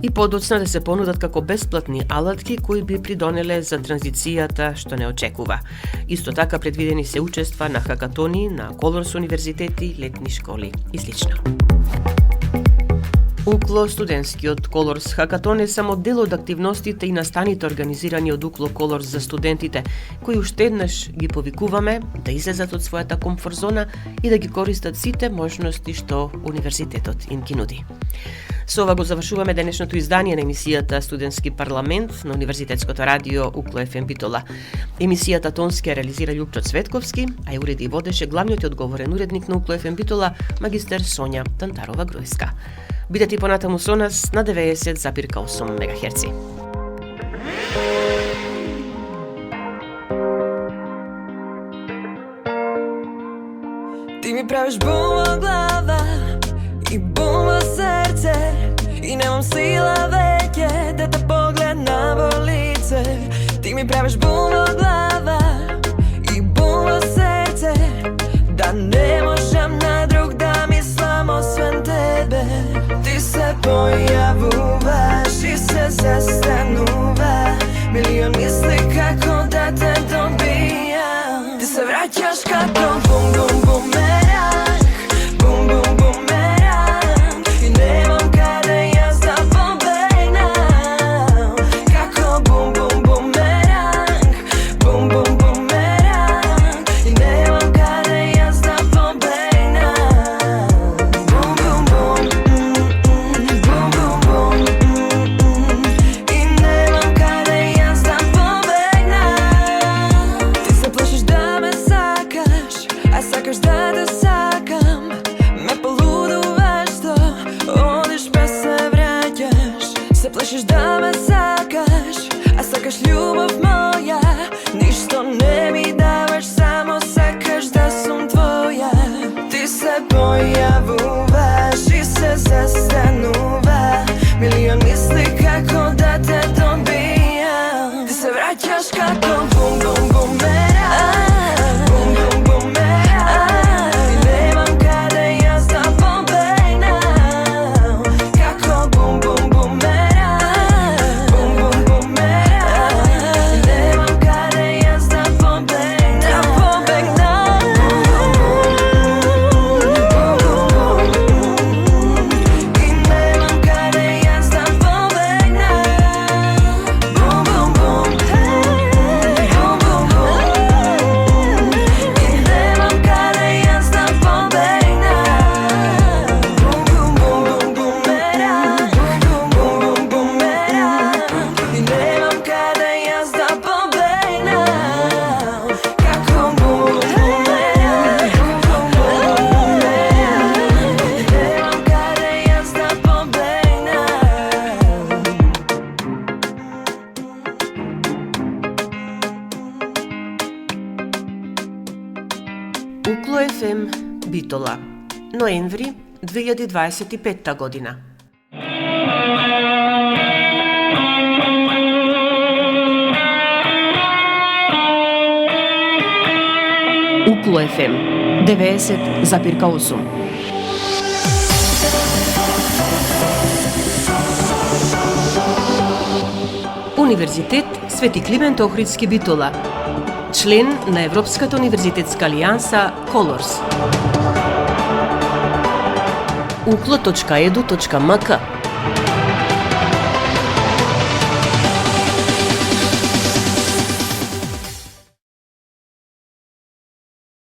и подоцна да се понудат како бесплатни алатки кои би придонеле за транзицијата што не очекува. Исто така предвидени се учества на хакатони на Colors универзитети, летни школи и слично. Укло студентскиот Colors Hackathon е само дел од активностите и настаните организирани од Укло Colors за студентите, кои уште еднаш ги повикуваме да излезат од својата комфорт зона и да ги користат сите можности што универзитетот им ги нуди. Со ова го завршуваме денешното издание на емисијата Студентски парламент на Универзитетското радио UKLO FM Битола. Емисијата тонски ја реализира Љупчо Цветковски, а ја уреди и водеше главниот и одговорен уредник на UKLO FM Битола, магистер Сонја Тантарова-Груевска. Бидете и понатаму со нас на 90,8 МГц.
Ти ми правиш бум во глава и бум во срце, и немам сила веќе да те погледнам во лице. Ти ми правиш бум во глава и бум во срце, да не можам на друг да мислам освен тебе. Ти се појавуваш и се застанува, милион мисли како да те добијам. Ти се враќаш како бум бум бумеранг, бум бум бумеранг, и немам каде јас да побегнам. Како бум бум бумеранг, бум бум бумеранг, и немам каде јас да побегнам. Бум бум бум, бум бум бум, и немам каде јас да побегнам. Ти се плашиш да ме сакаш, а сакаш да те сакам. Ме полудуваш што одиш без се враќаш. Се плашиш да ме сакаш, а сакаш љубов моја. Ништо не ми даваш, само сакаш да сум твоја. Ти се појавуваш и се застанува, милион мисли како да те добијам. Ти се враќаш како бум бум бумеранг, бум бум бумеранг, и немам каде јас да побегнам. Како бум бум бумеранг, бум бум бумеранг, и немам каде јас да побегнам. Да побегнам. И немам каде јас да побегнам. Бум бум бум, бум бум бум, и немам каде јас да побегнам. Бум бум бум бумеранг, бум бум бумеранг, и немам каде јас да побегнам. Како бум бумеранг, бум бумеранг, и немам каде јас да побегнам.
UKLO FM Битола, ноември 2025 година. UKLO FM 90,8. Универзитет Свети Климент Охридски Битола, член на Европската универзитетска алијанса Colors. uklo.edu.mk